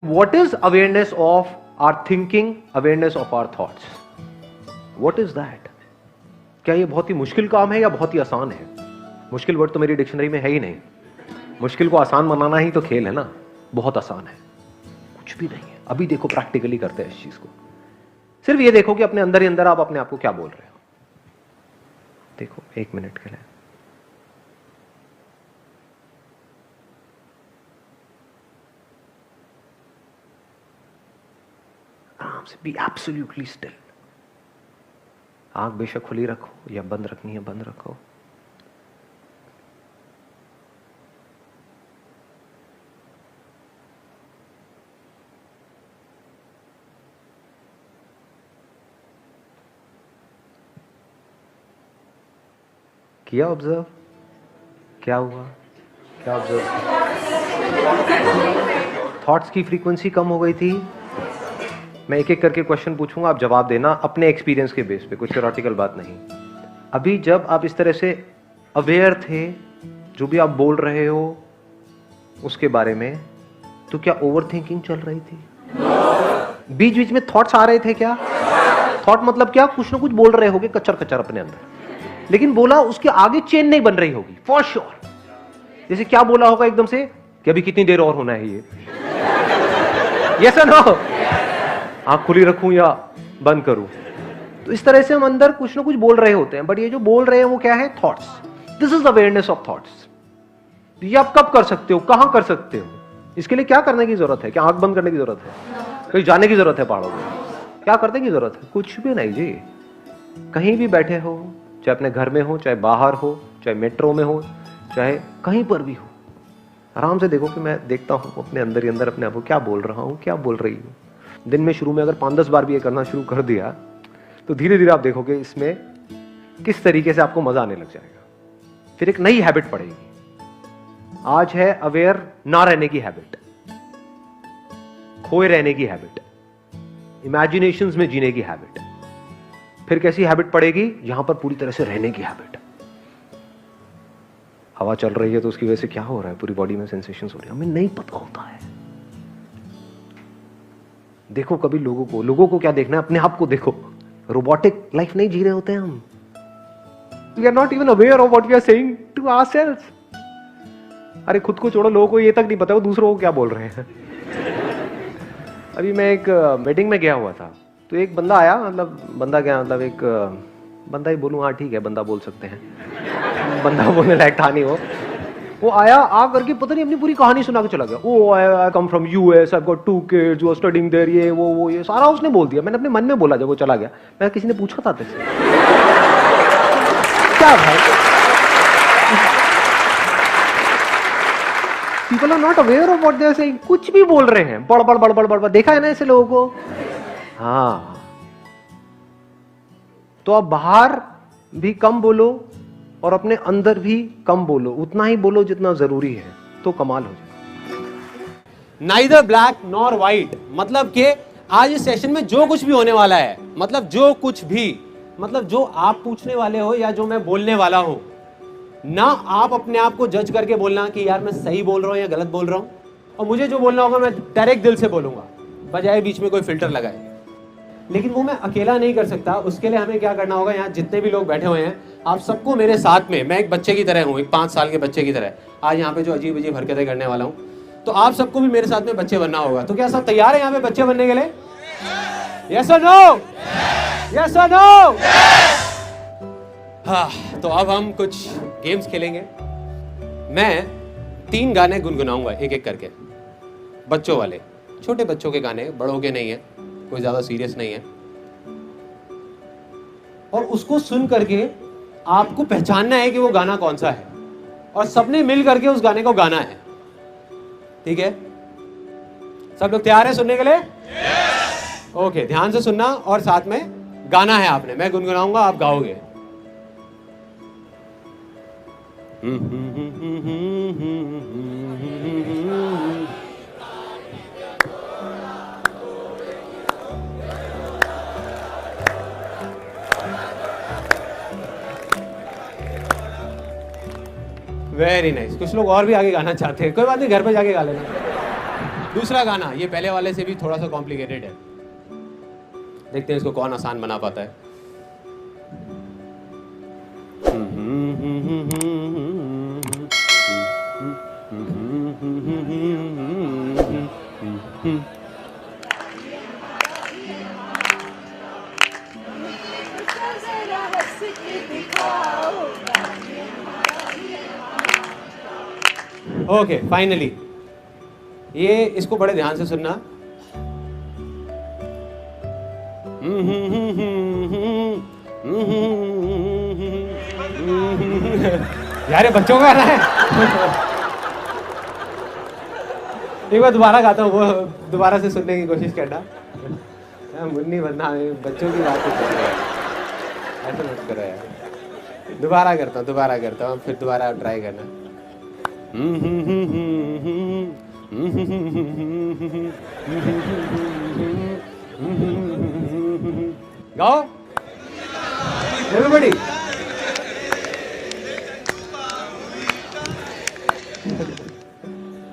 What is awareness of our thinking, awareness of our thoughts? What is that? क्या ये बहुत ही मुश्किल काम है या बहुत ही आसान है? मुश्किल वर्ड तो मेरी डिक्शनरी में है ही नहीं। मुश्किल को आसान बनाना ही तो खेल है ना। बहुत आसान है, कुछ भी नहीं है। अभी देखो, प्रैक्टिकली करते हैं इस चीज को। सिर्फ ये देखो कि अपने अंदर ही अंदर आप अपने आप को क्या बोल रहे हो। देखो 1 मिनट के लिए। आराम से, बी एब्सोल्युटली स्टिल। आंख बेशक खुली रखो या बंद रखनी है बंद रखो। किया ऑब्जर्व? क्या हुआ? क्या ऑब्जर्व? थॉट्स की फ्रीक्वेंसी कम हो गई थी। मैं एक एक करके क्वेश्चन पूछूंगा, आप जवाब देना अपने एक्सपीरियंस के बेस पे, कुछ थ्योरेटिकल बात नहीं। अभी जब आप इस तरह से अवेयर थे, जो भी आप बोल रहे हो उसके बारे में, तो क्या ओवर थिंकिंग चल रही थी? बीच बीच में थॉट्स आ रहे थे क्या? थॉट मतलब क्या? कुछ ना कुछ बोल रहे होगे कच्चर कच्चर अपने अंदर, लेकिन बोला उसके आगे चेन नहीं बन रही होगी फॉर श्योर। जैसे क्या बोला होगा एकदम से कि अभी कितनी देर और होना है ये। यस और नो? आंख खुली रखूं या बंद करूं? तो इस तरह से हम अंदर कुछ ना कुछ बोल रहे होते हैं, बट ये जो बोल रहे हैं वो क्या है? Thoughts. This is awareness of thoughts. ये आप कब कर सकते हो, कहां कर सकते हो? इसके लिए क्या करने की जरूरत है? क्या आंख बंद करने की जरूरत है? कहीं जाने की जरूरत है पहाड़ों में? क्या करने की जरूरत है? कुछ भी नहीं जी। कहीं भी बैठे हो, चाहे अपने घर में हो, चाहे बाहर हो, चाहे मेट्रो में हो, चाहे कहीं पर भी हो, आराम से देखो कि मैं देखता हूं अपने अंदर ही अंदर अपने आप को क्या बोल रहा हूं, क्या बोल रही हूं। दिन में शुरू में अगर 5-10 बार भी ये करना शुरू कर दिया तो धीरे धीरे आप देखोगे इसमें किस तरीके से आपको मजा आने लग जाएगा। फिर एक नई हैबिट पड़ेगी। आज है अवेयर ना रहने की हैबिट, खोए रहने की हैबिट, इमेजिनेशंस में जीने की हैबिट। फिर कैसी हैबिट पड़ेगी? यहां पर पूरी तरह से रहने की हैबिट। हवा चल रही है तो उसकी वजह से क्या हो रहा है, पूरी बॉडी में सेंसेशंस हो रही है, हमें नहीं पता होता है। देखो कभी लोगों को क्या देखना है, अपने आप को देखो। रोबोटिक लाइफ नहीं जी रहे होते हैं हम। We are not even aware of what we are saying to ourselves. अरे खुद को छोड़ो, लोगों को ये तक नहीं पता वो दूसरों को क्या बोल रहे हैं। अभी मैं एक मीटिंग में गया हुआ था, तो एक बंदा आया, मतलब बंदा क्या, मतलब एक बंदा ही बोलूँ, हाँ ठीक है बंदा बोल सकते हैं, बंदा बोलने लायक था नहीं वो आया, आ करके पता नहीं अपनी पूरी कहानी सुना के चला गया। Oh I come from US, I got 2 kids, वो स्टडिंग देयर, ये वो ये सारा उसने बोल दिया। मैंने अपने मन में बोला जब वो चला गया। मैं किसी ने पूछा था तेरे से क्या भाई? People are not aware of what they are saying. कुछ भी बोल रहे हैं, बड़ बड़ बड़ बड़ बड़। देखा है ना ऐसे लोगों को? हाँ, तो आप बाहर भी कम बोलो और अपने अंदर भी कम बोलो, उतना ही बोलो जितना जरूरी है, तो कमाल हो जाए। नाइदर ब्लैक नॉर व्हाइट, मतलब कि आज इस सेशन में जो कुछ भी होने वाला है, मतलब जो कुछ भी, मतलब जो आप पूछने वाले हो या जो मैं बोलने वाला हूं, ना आप अपने आप को जज करके बोलना कि यार मैं सही बोल रहा हूं या गलत बोल रहा हूं, और मुझे जो बोलना होगा मैं डायरेक्ट दिल से बोलूंगा, बजाय बीच में कोई फिल्टर लगाए। लेकिन वो मैं अकेला नहीं कर सकता। उसके लिए हमें क्या करना होगा, यहाँ जितने भी लोग बैठे हुए हैं, आप सबको मेरे साथ में, मैं एक बच्चे की तरह हूँ, एक 5 साल के बच्चे की तरह आज यहाँ पे जो अजीब अजीब हरकतें करने वाला हूँ, तो आप सबको भी मेरे साथ में बच्चे बनना होगा। तो क्या सब तैयार है यहाँ पे बच्चे बनने के लिए? यस और नो? यस और नो? हाँ, तो अब हम कुछ गेम्स खेलेंगे। मैं 3 गाने गुनगुनाऊंगा एक एक करके, बच्चों वाले, छोटे बच्चों के गाने, बड़ों के नहीं है, कोई ज्यादा सीरियस नहीं है। और उसको सुन करके आपको पहचानना है कि वो गाना कौन सा है, और सबने मिल करके उस गाने को गाना है। ठीक है? सब लोग तैयार हैं सुनने के लिए? ओके, ध्यान से सुनना और साथ में गाना है आपने। मैं गुनगुनाऊंगा, आप गाओगे। Very nice. कुछ लोग और भी आगे गाना चाहते हैं, कोई बात नहीं, घर पे जाके गा लेना। दूसरा गाना, ये पहले वाले से भी थोड़ा सा कॉम्प्लिकेटेड है, देखते हैं इसको कौन आसान बना पाता है। ओके, फाइनली ये इसको बड़े ध्यान से सुनना। यार ये बच्चों का गाना है। एक बार दोबारा गाता हूँ, वो दोबारा से सुनने की कोशिश करना। मुन्नी बनना बच्चों की बात कर रहे हैं, ऐसा मत करो यार। दोबारा करता हूँ, फिर दोबारा ट्राई करना। गाओ एवरीबॉडी।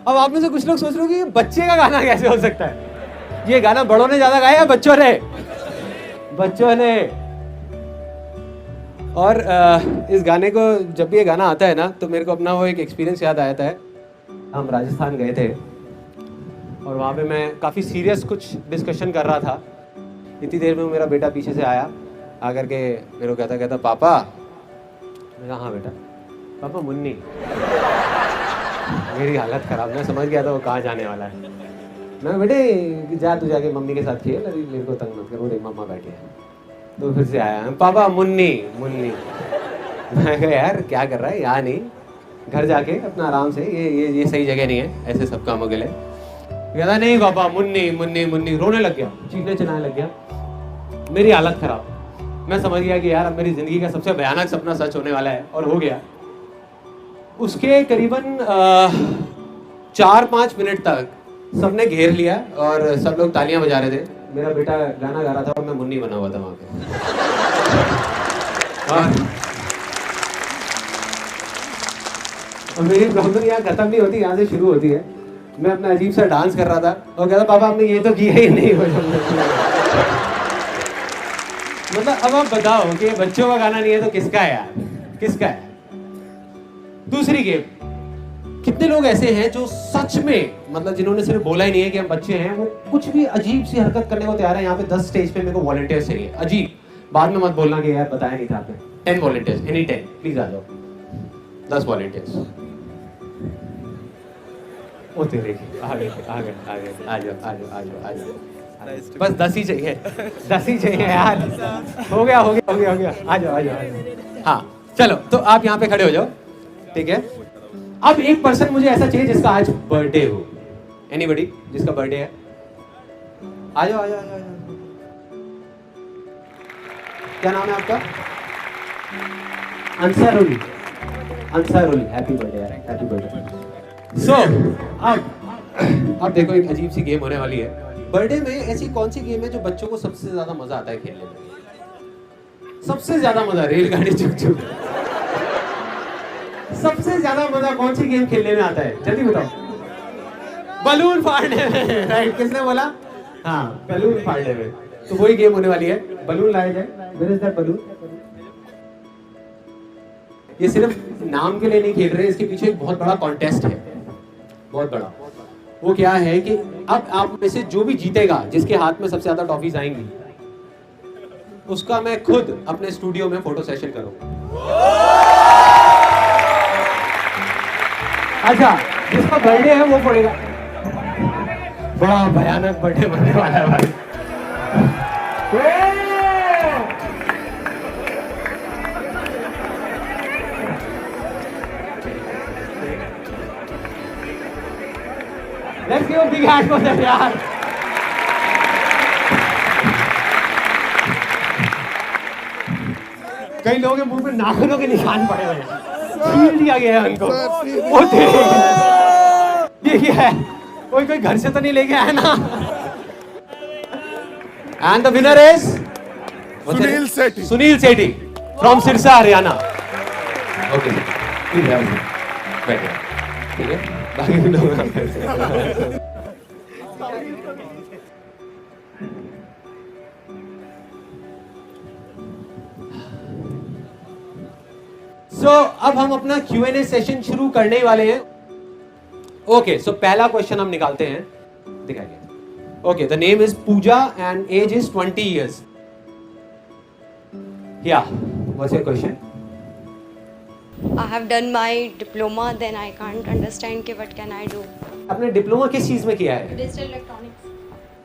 अब आप में से कुछ लोग सोच रहे हो कि ये बच्चे का गाना कैसे हो सकता है? ये गाना बड़ों ने ज्यादा गाया, बच्चों ने। और इस गाने को जब भी ये गाना आता है ना, तो मेरे को अपना वो एक एक्सपीरियंस याद आता है। हम राजस्थान गए थे और वहाँ पे मैं काफ़ी सीरियस कुछ डिस्कशन कर रहा था। इतनी देर में मेरा बेटा पीछे से आया, आकर के मेरे को कहता पापा। मैं कहा हाँ बेटा। पापा मुन्नी। मेरी हालत ख़राब, मैं समझ गया था वो कहाँ जाने वाला है। मैं बेटे जा तू जाके मम्मी के साथ खेल, अभी मेरे को तंग मत कर, वो मम्मा बैठी है। तो फिर से आया, पापा मुन्नी। मैं कहा यार क्या कर रहा है, यहाँ नहीं, घर जाके अपना आराम से, ये सही जगह नहीं है ऐसे सब कामों के लिए। कहता नहीं पापा मुन्नी। रोने लग गया, चीखने चिल्लाने लग गया। मेरी हालत खराब। मैं समझ गया कि यार अब मेरी जिंदगी का सबसे भयानक सपना सच होने वाला है, और हो गया। उसके करीबन 4-5 मिनट तक सबने घेर लिया और सब लोग तालियां बजा रहे थे। मेरा बेटा गाना गा रहा था और मैं मुन्नी बना हुआ था वहां पे। और मेरी प्रॉब्लम यहाँ खत्म नहीं होती, यहाँ से शुरू होती है। मैं अपना अजीब सा डांस कर रहा था और कहता पापा हमने ये तो किया ही नहीं। मतलब अब आप बताओ कि बच्चों का गाना नहीं है तो किसका है यार, किसका है? दूसरी गेम, कितने लोग ऐसे हैं जो सच में, मतलब जिन्होंने सिर्फ बोला ही नहीं है कि हम बच्चे हैं, वो कुछ भी अजीब सी हरकत करने को तैयार है। यहाँ पे 10 स्टेज पे मेरे को वॉलंटियर्स चाहिए, अजीब। बाद में मत बोलना कि यार बताया नहीं था आपने। 10 वॉलंटियर्स, एनी 10 प्लीज आ जाओ। 10 वॉलंटियर्स। ओ तेरे आ गए आ जाओ। बस 10 ही चाहिए, 10 ही चाहिए यार। हो गया। आ जाओ। हाँ चलो, तो आप यहाँ पे खड़े हो जाओ, ठीक है। अब एक पर्सन मुझे ऐसा चाहिए जिसका आज बर्थडे हो। एनीबॉडी जिसका बर्थडे है, आ जाओ। क्या नाम है आपका? अंसारुल। हैप्पी बर्थडे यार, हैप्पी बर्थडे। सो अब देखो, एक अजीब सी गेम होने वाली है। बर्थडे में ऐसी कौन सी गेम है जो बच्चों को सबसे ज्यादा मजा आता है खेलने में? सबसे ज्यादा मजा रेलगाड़ी चुक। सबसे ज्यादा मजा कौन सी गेम खेलने में आता है, जल्दी बताओ। बलून फाड़ने में, राइट? किसने बोला? हाँ, बलून फाड़ने में। तो वही गेम होने वाली है। बलून लाया जाए। Where is that balloon? ये सिर्फ नाम के लिए नहीं खेल रहे, इसके पीछे एक बहुत बड़ा कॉन्टेस्ट है, बहुत बड़ा। वो क्या है कि अब आप में से जो भी जीतेगा, जिसके हाथ में सबसे ज्यादा टॉफीज आएंगी, उसका मैं खुद अपने स्टूडियो में फोटो सेशन करूंगा। अच्छा, जिसका बर्थडे है वो पड़ेगा। बड़ा भयानक बर्थडे बनने वाला है भाई। Let's give a big hand for them यार। कई लोगों के मुंह पे नाखूनों के निशान पड़े हुए हैं, छील दिया गया है उनको। ये क्या है? कोई घर से तो नहीं लेके आया ना? And the winner is Sunil Sethi from Sirsa Haryana. Okay, ठीक है, बाकी लोग सो अब हम अपना Q&A सेशन शुरू करने वाले हैं. ओके, सो पहला क्वेश्चन हम निकालते हैं, दिखाइए. Okay, the name is Puja and age is 20 years. या what's your question? I have done my diploma, then I can't understand कि what can I do. आपने डिप्लोमा किस चीज में किया है? Digital electronics.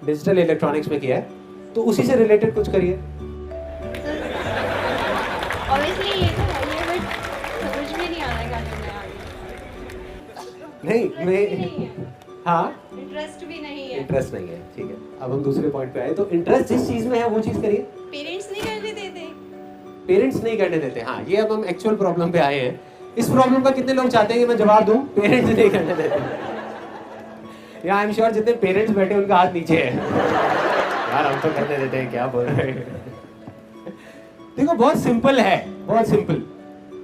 डिजिटल इलेक्ट्रॉनिक्स में किया है, तो उसी से रिलेटेड कुछ करिए. Obviously ये तो है ही, but समझ में नहीं आ रहा क्या करना है आगे. नहीं मैं हाँ Interest भी नहीं है. इंटरेस्ट नहीं है, ठीक है. अब हम दूसरे पॉइंट पे आए, तो इंटरेस्ट जिस चीज में है वो चीज करिए. Parents नहीं करने देते. पेरेंट्स नहीं करने देते. हाँ, ये अब हम एक्चुअल प्रॉब्लम पे आए हैं. इस प्रॉब्लम का कितने लोग चाहते हैं कि मैं जवाब दूं? पेरेंट्स नहीं करने देते. या आई एम श्योर जितने पेरेंट्स बैठे उनका हाथ नीचे है. यार हम तो करने देते हैं, क्या बोल रहे हैं. देखो बहुत सिंपल है, बहुत simple.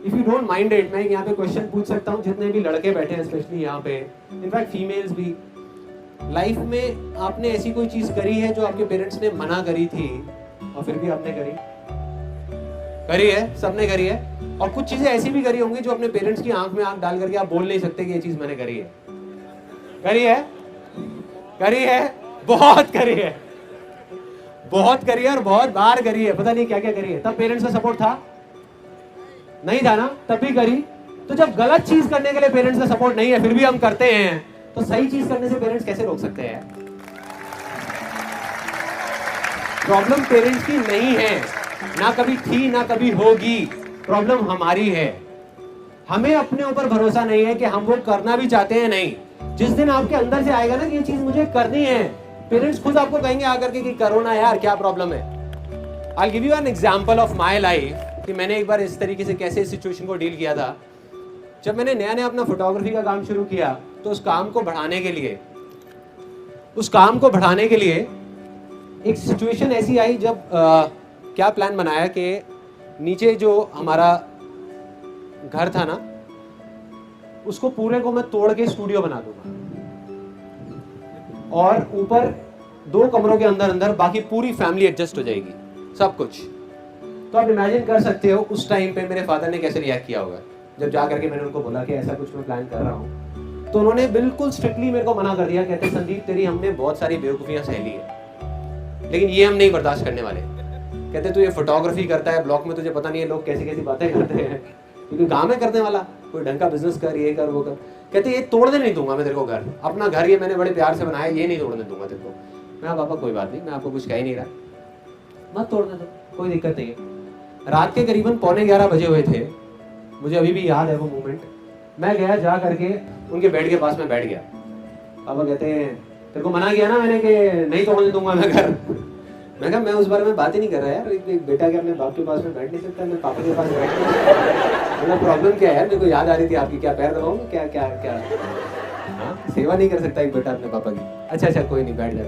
If you don't mind it, मैं यहाँ पे क्वेश्चन पूछ सकता हूँ. जितने भी लड़के बैठे हैं स्पेशली यहाँ पे, इनफैक्ट फीमेल्स भी, लाइफ में आपने ऐसी कोई चीज करी है जो आपके पेरेंट्स ने मना करी थी और फिर भी आपने करी है? सबने करी है. और कुछ चीजें ऐसी भी करी होंगी जो अपने पेरेंट्स की आंख में आंख डाल करके आप बोल नहीं सकते कि ये चीज मैंने करी है. करी है, बहुत करी है, बहुत करी है और बहुत बार करी है. पता नहीं क्या क्या करी है. तब पेरेंट्स का सपोर्ट था? नहीं था ना, तब भी करी. तो जब गलत चीज करने के लिए पेरेंट्स का सपोर्ट नहीं है फिर भी हम करते हैं, तो सही चीज करने से पेरेंट्स कैसे रोक सकते हैं? प्रॉब्लम पेरेंट्स की नहीं है, ना कभी थी ना कभी होगी. प्रॉब्लम हमारी है. हमें अपने ऊपर भरोसा नहीं है कि हम वो करना भी चाहते हैं. नहीं, जिस दिन आपके अंदर से आएगा ना कि ये चीज मुझे करनी है, पेरेंट्स खुद आपको कहेंगे आकर के कि करो ना यार, क्या प्रॉब्लम है. I'll give you an example of my life कि मैंने एक बार इस तरीके से कैसे इस सिचुएशन को डील किया था. जब मैंने नया अपना फोटोग्राफी का काम शुरू किया, तो उस काम को बढ़ाने के लिए एक सिचुएशन ऐसी आई जब क्या प्लान बनाया कि नीचे जो हमारा घर था ना, उसको पूरे को मैं तोड़ के स्टूडियो बना दूंगा और ऊपर 2 कमरों के अंदर बाकी पूरी फैमिली एडजस्ट हो जाएगी, सब कुछ. तो आप इमेजिन कर सकते हो उस टाइम पे मेरे फादर ने कैसे रिएक्ट किया होगा जब जा करके मैंने उनको बोला कि ऐसा कुछ मैं प्लान कर रहा हूँ. तो उन्होंने बिल्कुल स्ट्रिक्टली मेरे को मना कर दिया. कहते संदीप, तेरी हमने बहुत सारी बेवकूफियां सह ली है, लेकिन ये हम नहीं बर्दाश्त करने वाले. कहते तू ये फोटोग्राफी करता है, ब्लॉक में तुझे पता नहीं है लोग कैसी कैसी बातें करते हैं, क्योंकि काम है करने वाला, कोई ढंग का बिजनेस कर, ये कर वो कर. कहते ये तोड़ने नहीं दूंगा मैं तेरे को घर, अपना घर ये मैंने बड़े प्यार से बनाया, ये नहीं तोड़ने दूंगा तेरे को. मैं पापा कोई बात नहीं, मैं आपको कुछ कह ही नहीं रहा, मत तोड़ने दो, कोई दिक्कत नहीं है. रात के करीबन 11:15 बजे हुए थे, मुझे अभी भी याद है वो मोमेंट. मैं गया, जा करके उनके बेड के पास में बैठ गया. पापा कहते हैं तेरे को मना किया ना मैंने कि नहीं तोड़ने दूंगा मैं घर. मैं कहा मैं उस बारे में बात ही नहीं कर रहा यार. एक बेटा के अपने बाप के पास में बैठ नहीं सकता, मैं पापा के पास बैठ नहीं सकता. मतलब प्रॉब्लम क्या है यार, मेरे को याद आ रही थी आपकी, क्या पैर दबाऊं, क्या क्या क्या हाँ, सेवा नहीं कर सकता एक बेटा अपने पापा की. अच्छा कोई नहीं, बैठ जा.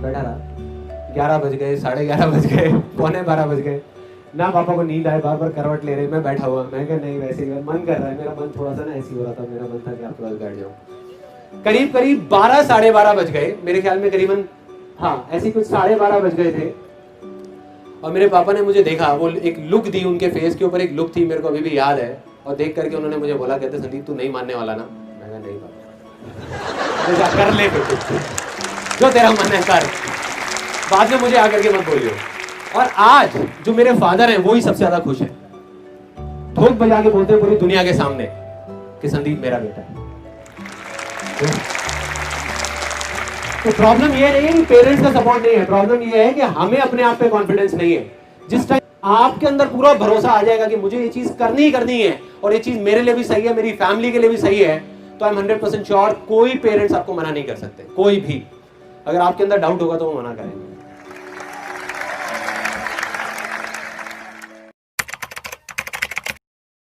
बैठा रहा. 11 बज गए, 11:30 बज गए, 11:45 बज गए ना. पापा को नींद आए, बार बार करवट ले रहे, मैं बैठा हुआ. मैं कहा नहीं, वैसे ही मन कर रहा है. मेरा मन थोड़ा सा ना ऐसी हो रहा था, मेरा मन था कि आपके पास बैठ जाऊं. करीब 12 साढ़े 12 बज गए मेरे ख्याल में, करीबन हाँ ऐसी कुछ 12:30 बज गए थे. और मेरे पापा ने मुझे देखा, वो एक लुक दी, उनके फेस के ऊपर एक लुक थी, मेरे को अभी भी याद है. और देख करके उन्होंने मुझे बोला, कहते संदीप तू नहीं मानने वाला ना. मैं कहा नहीं पापा. कर ले जो तेरा मन है कर, बाद में मुझे आकर के मत बोलियो. और आज जो मेरे फादर हैं वो ही सबसे ज्यादा खुश है. ठोक बजा के बोलते हैं पूरी दुनिया के सामने कि संदीप मेरा बेटा है. तो प्रॉब्लम ये नहीं है कि पेरेंट्स का सपोर्ट नहीं है, प्रॉब्लम ये है कि हमें अपने आप पे कॉन्फिडेंस नहीं है. जिस टाइम आपके अंदर पूरा भरोसा आ जाएगा कि मुझे ये चीज करनी है और ये चीज मेरे लिए भी सही है, मेरी फैमिली के लिए भी सही है, तो आई एम 100% श्योर कोई पेरेंट्स आपको मना नहीं कर सकते. कोई भी. अगर आपके अंदर डाउट होगा तो वो मना करेंगे.